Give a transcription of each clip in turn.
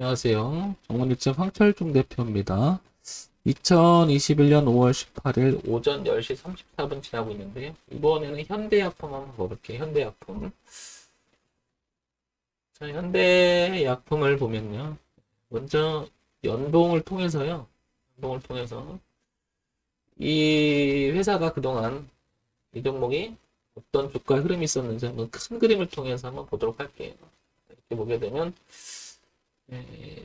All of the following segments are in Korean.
안녕하세요. 정원일점 황철중 대표입니다. 2021년 5월 18일 오전 10시 34분 지나고 있는데요. 이번에는 현대약품 한번 볼게요. 현대약품. 자, 현대약품을 보면요. 먼저 연봉을 통해서요. 연봉을 통해서 이 회사가 그동안 이 종목이 어떤 주가 흐름이 있었는지 한번 큰 그림을 통해서 한번 보도록 할게요. 이렇게 보게 되면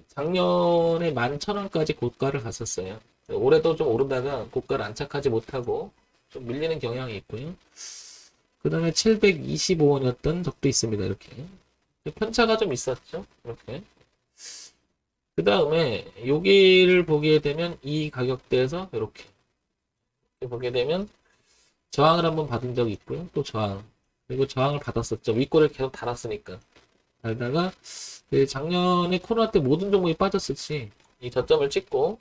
작년에 11,000원까지 고가를 갔었어요. 올해도 좀 오르다가 고가를 안착하지 못하고 좀 밀리는 경향이 있고요. 그 다음에 725원이었던 적도 있습니다. 이렇게. 편차가 좀 있었죠. 이렇게. 그 다음에 여기를 보게 되면 이 가격대에서 이렇게 보게 되면 저항을 한번 받은 적이 있고요. 또 저항. 그리고 저항을 받았었죠. 윗골을 계속 달았으니까. 달다가 작년에 코로나 때 모든 종목이 빠졌을지 이 저점을 찍고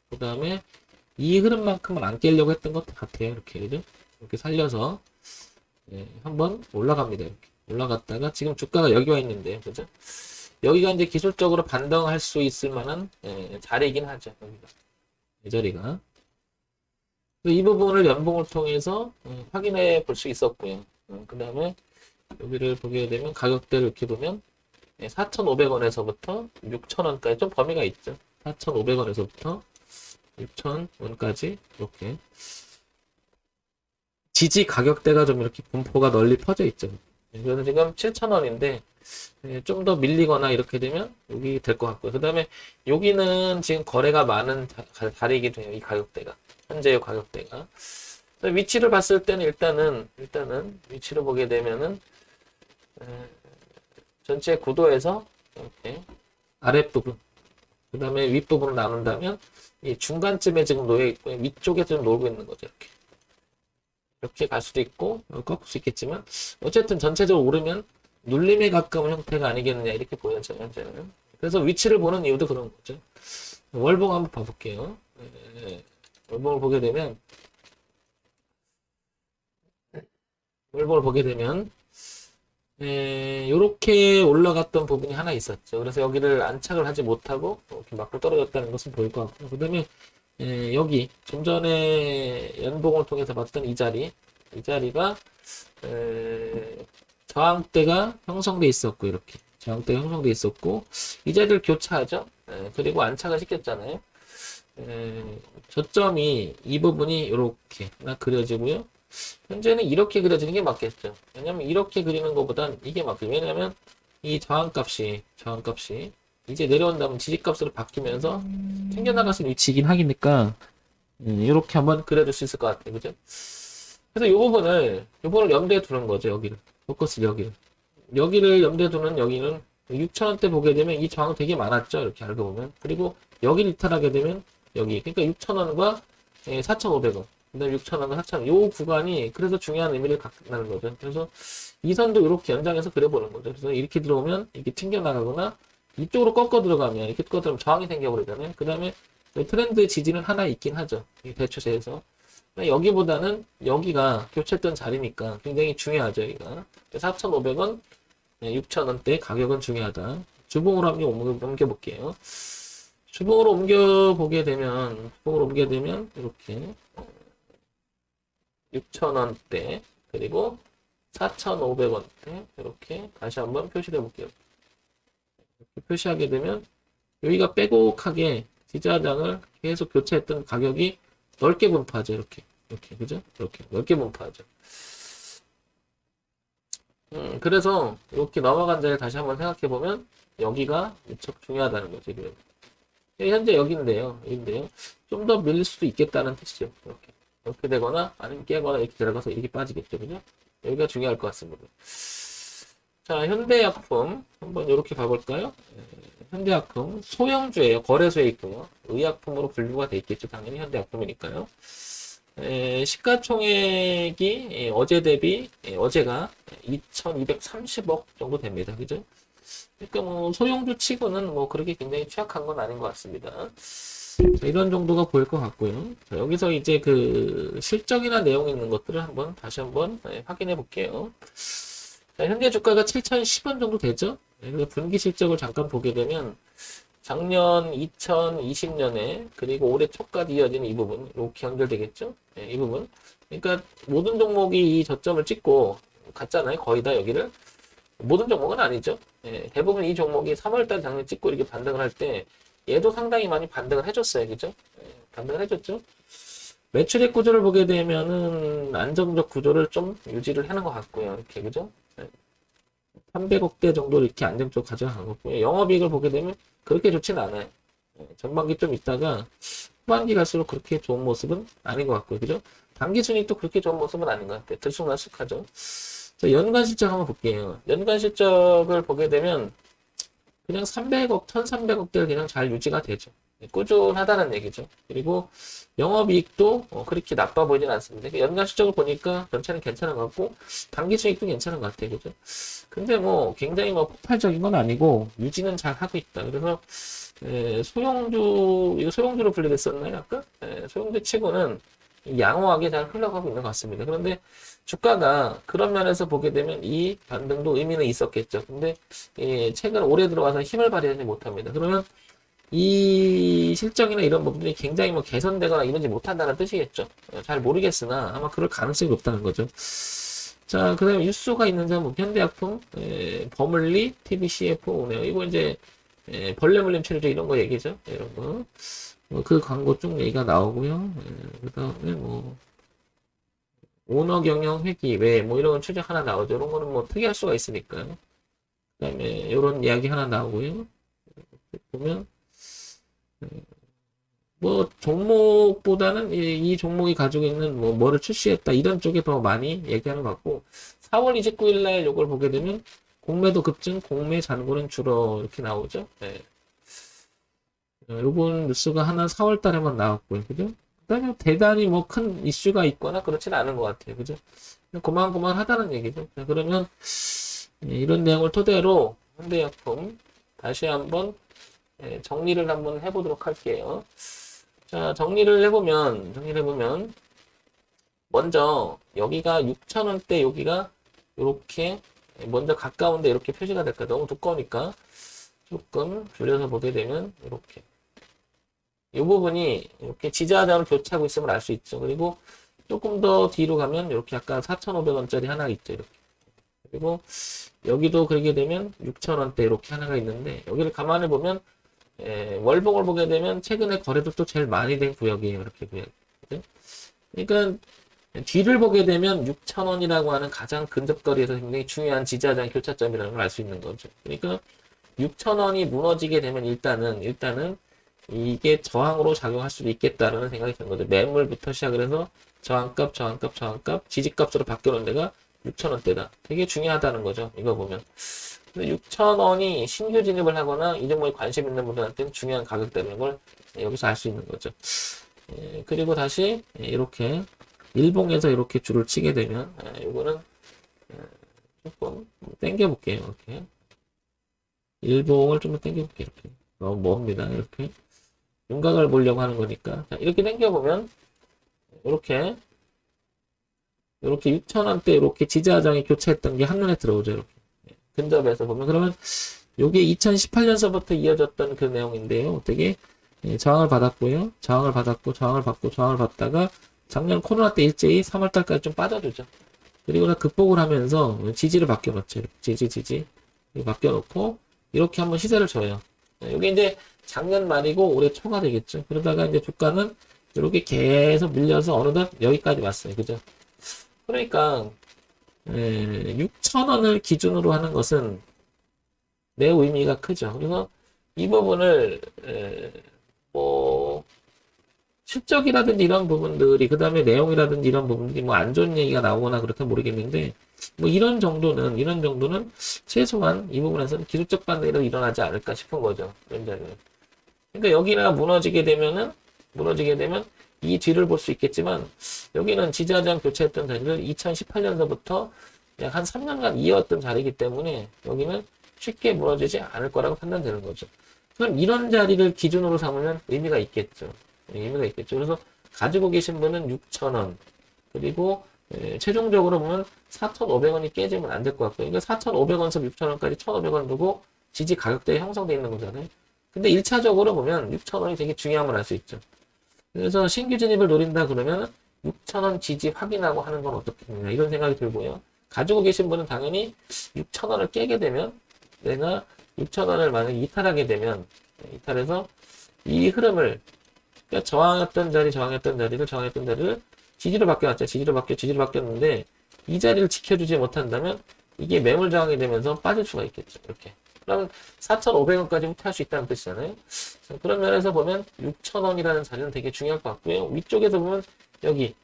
그 다음에 이 흐름만큼은 안 깨려고 했던 것 같아요. 이렇게 이렇게 살려서 한번 올라갑니다. 이렇게 올라갔다가 지금 주가가 여기 와 있는데 그죠? 여기가 이제 기술적으로 반등할 수 있을 만한 자리이긴 하죠. 여기가 이 자리가 이 부분을 연봉을 통해서 확인해 볼 수 있었고요. 그 다음에 여기를 보게 되면 가격대를 이렇게 보면 4,500원에서부터 6,000원까지 좀 범위가 있죠. 4,500원에서부터 6,000원까지 이렇게 지지 가격대가 좀 이렇게 분포가 널리 퍼져 있죠. 그래서 지금 7,000원인데 좀 더 밀리거나 이렇게 되면 여기 될 것 같고요. 그 다음에 여기는 지금 거래가 많은 자리이기도 해요. 이 가격대가 현재의 가격대가 위치를 봤을 때는 일단은 위치를 보게 되면은 전체 구도에서 이렇게 아랫부분 그 다음에 윗부분을 나눈다면 이 중간쯤에 지금 놓여 있고 위쪽에 좀 놀고 있는 거죠. 이렇게 갈 수도 있고 꺾을 수 있겠지만 어쨌든 전체적으로 오르면 눌림에 가까운 형태가 아니겠느냐 이렇게 보여져요. 현재는. 그래서 위치를 보는 이유도 그런 거죠. 월봉 한번 봐볼게요. 월봉을 보게 되면 이렇게 올라갔던 부분이 하나 있었죠. 그래서 여기를 안착을 하지 못하고 이렇게 맞고 떨어졌다는 것은 보일 것 같고요. 그 다음에 여기 좀 전에 연봉을 통해서 봤던 이 자리가 저항대가 형성돼 있었고 이렇게 저항대가 형성돼 있었고 이 자리를 교차하죠. 그리고 안착을 시켰잖아요. 저점이 이 부분이 이렇게 하나 그려지고요. 현재는 이렇게 그려지는 게 맞겠죠. 왜냐면 이렇게 그리는 것보단 이게 맞겠죠. 왜냐면 이 저항값이 이제 내려온다면 지지값으로 바뀌면서 튕겨나갈 수 있는 위치이긴 하니까 이렇게 한번 그려줄 수 있을 것 같아요. 그죠? 그래서 이 부분을 염두에 두는 거죠. 여기를 포커스 여기를 염두에 두는 여기는 6,000원대 보게 되면 이 저항 되게 많았죠. 이렇게 알고 보면 그리고 여기를 이탈하게 되면 여기 그러니까 6,000원과 4,500원 그다음에 6,000원과 4,000원 요 구간이 그래서 중요한 의미를 갖는다는 거죠. 그래서 이 선도 이렇게 연장해서 그려보는 거죠. 그래서 이렇게 들어오면 이렇게 튕겨나가거나 이쪽으로 꺾어 들어가면 이렇게 꺾어 들어가면 저항이 생겨버리잖아요. 그 다음에 트렌드 지지는 하나 있긴 하죠. 이 대추세에서. 여기보다는 여기가 교체했던 자리니까 굉장히 중요하죠. 여기가 4,500원, 6,000원대 가격은 중요하다. 주봉으로 한번 옮겨볼게요. 주봉으로 옮겨보게 되면 이렇게 6,000원대 그리고 4,500원대 이렇게 다시 한번 표시를 해볼게요. 이렇게 표시하게 되면 여기가 빼곡하게 지지하장을 계속 교체했던 가격이 넓게 분포하죠. 이렇게 그죠? 이렇게 넓게 분포하죠. 그래서 이렇게 넘어간 자리를 다시 한번 생각해 보면 여기가 무척 중요하다는 거죠. 지금 현재 여기인데요. 좀 더 밀릴 수도 있겠다는 뜻이죠. 이렇게 되거나 아니면 깨거나 이렇게 들어가서 이렇게 빠지겠죠. 그죠? 여기가 중요할 것 같습니다. 자, 현대약품 한번 이렇게 봐볼까요? 현대약품 소형주예요. 거래소에 있고요. 의약품으로 분류가 돼 있겠죠. 당연히 현대약품이니까요. 시가총액이 어제 대비 어제가 2,230억 정도 됩니다. 그죠? 그러니까 뭐 소형주 치고는 뭐 그렇게 굉장히 취약한 건 아닌 것 같습니다. 자, 이런 정도가 보일 것 같고요. 자, 여기서 이제 그 실적이나 내용 있는 것들을 다시 한번 확인해 볼게요. 자, 현재 주가가 7,010원 정도 되죠? 그래서 분기 실적을 잠깐 보게 되면 작년 2020년에 그리고 올해 초까지 이어지는 이 부분 이렇게 연결되겠죠? 예, 이 부분. 그러니까 모든 종목이 이 저점을 찍고 갔잖아요. 거의 다 여기를. 모든 종목은 아니죠. 예, 대부분 이 종목이 3월달 당일 찍고 이렇게 반등을 할 때 얘도 상당히 많이 반등을 해줬어요. 그죠? 예, 반등을 해줬죠. 매출액 구조를 보게 되면은 안정적 구조를 좀 유지를 하는 것 같고요. 이렇게 그죠? 300억대 정도 이렇게 안정적으로 가져간 거고요. 영업이익을 보게 되면 그렇게 좋진 않아요. 전반기 좀 있다가 후반기 갈수록 그렇게 좋은 모습은 아닌 것 같고요. 그죠? 단기 순이익도 그렇게 좋은 모습은 아닌 것 같아요. 들쑥날쑥하죠. 자, 연간 실적 한번 볼게요. 연간 실적을 보게 되면 그냥 300억, 1300억대를 그냥 잘 유지가 되죠. 꾸준하다는 얘기죠. 그리고 영업이익도 그렇게 나빠 보이진 않습니다. 연간 실적을 보니까 전체는 괜찮은 것 같고 단기 수익도 괜찮은 것 같아요. 그죠? 근데 뭐 굉장히 뭐 폭발적인 건 아니고 유지는 잘 하고 있다. 그래서 소형주, 이거 소형주로 분류됐었나요? 아까? 소형주 치고는 양호하게 잘 흘러가고 있는 것 같습니다. 그런데 주가가 그런 면에서 보게 되면 이 반등도 의미는 있었겠죠. 근데 최근 올해 들어와서 힘을 발휘하지 못합니다. 그러면 이 실적이나 이런 부분들이 굉장히 뭐 개선되거나 이러지 못한다는 뜻이겠죠. 잘 모르겠으나 아마 그럴 가능성이 높다는 거죠. 자, 그 다음에 뉴스가 있는 점은 현대약품, 버물리, TBCF 오네요. 이거 이제 벌레 물림 치료제 이런 거 얘기죠. 이런 거. 그 광고 쭉 얘기가 나오고요. 그 다음에 뭐 오너 경영 회기 외 뭐 이런 추적 하나 나오죠. 이런 거는 뭐 특이할 수가 있으니까요. 그 다음에 이런 이야기 하나 나오고요. 보면 뭐 종목보다는 이 종목이 가지고 있는 뭐를 출시했다 이런 쪽에 더 많이 얘기하는 것 같고 4월 29일 날 이걸 보게 되면 공매도 급증, 공매 잔고는 줄어 이렇게 나오죠. 네. 요번 뉴스가 하나 4월 달에만 나왔고요. 그죠? 그다음에 대단히 뭐 큰 이슈가 있거나 그렇지는 않은 것 같아요. 그죠? 고만고만하다는 얘기죠. 그러면 이런 내용을 토대로 현대약품 다시 한번 정리를 한번 해보도록 할게요. 자, 정리를 해보면, 먼저, 여기가 6,000원대, 여기가, 요렇게, 먼저 가까운데 이렇게 표시가 될까? 너무 두꺼우니까, 조금 줄여서 보게 되면, 이렇게. 이 부분이, 이렇게 지지하장을 교차하고 있음을 알 수 있죠. 그리고, 조금 더 뒤로 가면, 이렇게 약간 4,500원짜리 하나 있죠, 이렇게. 그리고, 여기도 그러게 되면, 6,000원대 이렇게 하나가 있는데, 여기를 가만히 보면, 월봉을 보게 되면 최근에 거래도 또 제일 많이 된 구역이에요. 이렇게 구역. 그러니까 뒤를 보게 되면 6,000원이라고 하는 가장 근접거리에서 굉장히 중요한 지지하장 교차점이라는 걸 알 수 있는 거죠. 그러니까 6,000원이 무너지게 되면 일단은 이게 저항으로 작용할 수도 있겠다라는 생각이 드는 거죠. 매물부터 시작을 해서 저항값, 지지값으로 바뀌는 데가 6,000원대다. 되게 중요하다는 거죠. 이거 보면. 6,000원이 신규 진입을 하거나 이 종목에 관심 있는 분들한테는 중요한 가격대라는 걸 여기서 알 수 있는 거죠. 그리고 다시 이렇게 일봉에서 이렇게 줄을 치게 되면 이거는 조금 당겨 볼게요. 이렇게 일봉을 좀 더 당겨 볼게요. 이렇게 너무 멉니다. 이렇게 윤곽을 보려고 하는 거니까 자, 이렇게 당겨 보면 이렇게 6,000원대 이렇게 지지하장이 교체했던 게 한눈에 들어오죠. 이렇게 근접해서 보면 그러면 요게 2018년서부터 이어졌던 그 내용인데요. 되게 저항을 받았고요. 저항을 받다가 작년 코로나 때 일제히 3월달까지 좀 빠져주죠. 그리고 극복을 하면서 지지를 바뀌어놓죠. 지지 바뀌어놓고 이렇게 한번 시세를 줘요. 이게 이제 작년 말이고 올해 초가 되겠죠. 그러다가 이제 주가는 이렇게 계속 밀려서 어느덧 여기까지 왔어요. 그죠? 그러니까 6,000원을 기준으로 하는 것은 매우 의미가 크죠. 그래서 이 부분을 뭐 실적이라든지 이런 부분들이 그 다음에 내용이라든지 이런 부분들이 뭐 안 좋은 얘기가 나오거나 그렇다 모르겠는데 뭐 이런 정도는 최소한 이 부분에서는 기술적 반등이 일어나지 않을까 싶은 거죠. 그러니까 여기가 무너지게 되면 이 뒤를 볼 수 있겠지만 여기는 지지하장 교체했던 자리를 2018년서부터 약 한 3년간 이어왔던 자리이기 때문에 여기는 쉽게 무너지지 않을 거라고 판단되는 거죠. 그럼 이런 자리를 기준으로 삼으면 의미가 있겠죠. 그래서 가지고 계신 분은 6,000원 그리고 최종적으로 보면 4,500원이 깨지면 안 될 것 같고요. 그러니까 4,500원에서 6,000원까지 1,500원 두고 지지 가격대에 형성되어 있는 거잖아요. 근데 1차적으로 보면 6,000원이 되게 중요함을 알 수 있죠. 그래서 신규 진입을 노린다 그러면 6,000원 지지 확인하고 하는 건 어떻겠느냐 이런 생각이 들고요. 가지고 계신 분은 당연히 6,000원을 깨게 되면 내가 6,000원을 만약에 이탈하게 되면 이탈해서 이 흐름을 그러니까 저항했던 자리를 지지로 바뀌었죠. 지지로 바뀌었는데 이 자리를 지켜주지 못한다면 이게 매물 저항이 되면서 빠질 수가 있겠죠. 이렇게. 그러면 4,500원까지 후퇴할 수 있다는 뜻이잖아요. 그런 면에서 보면 6,000원이라는 자리는 되게 중요할 것 같고요. 위쪽에서 보면 여기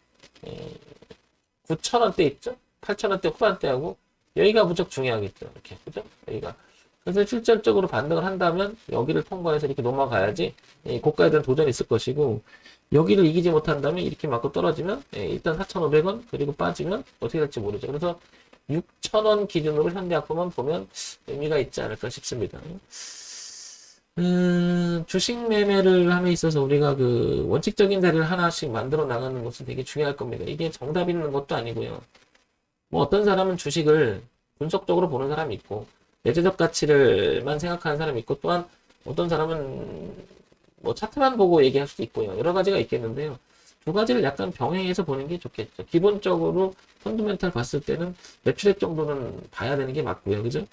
9,000원대 있죠? 8,000원대 후반대하고 여기가 무척 중요하겠죠. 이렇게. 그죠? 여기가. 그래서 실질적으로 반등을 한다면 여기를 통과해서 이렇게 넘어가야지 고가에 대한 도전이 있을 것이고 여기를 이기지 못한다면 이렇게 맞고 떨어지면 일단 4,500원 그리고 빠지면 어떻게 될지 모르죠. 그래서 6,000원 기준으로 현대약품만 보면 의미가 있지 않을까 싶습니다. 주식 매매를 함에 있어서 우리가 그 원칙적인 자리를 하나씩 만들어 나가는 것은 되게 중요할 겁니다. 이게 정답이 있는 것도 아니고요. 뭐 어떤 사람은 주식을 분석적으로 보는 사람이 있고 내재적 가치를만 생각하는 사람이 있고 또한 어떤 사람은 뭐 차트만 보고 얘기할 수도 있고요. 여러 가지가 있겠는데요. 두 가지를 약간 병행해서 보는 게 좋겠죠. 기본적으로 펀드멘탈 봤을 때는 매출액 정도는 봐야 되는 게 맞고요. 그죠?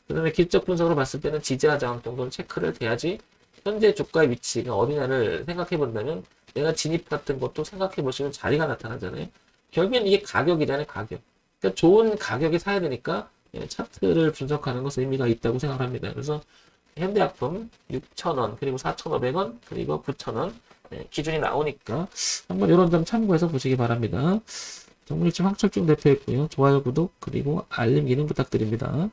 그 다음에 기술적 분석으로 봤을 때는 지지와 저항 정도는 체크를 해야지 현재 주가의 위치가 어디냐를 생각해 본다면 내가 진입 같은 것도 생각해 보시면 자리가 나타나잖아요. 결국엔 이게 가격이잖아요. 가격. 그러니까 좋은 가격에 사야 되니까 차트를 분석하는 것은 의미가 있다고 생각합니다. 그래서 현대약품 6,000원 그리고 4,500원 그리고 9,000원 기준이 나오니까 한번 이런 점 참고해서 보시기 바랍니다. 정물일치 황철중 대표였고요. 좋아요, 구독 그리고 알림 기능 부탁드립니다.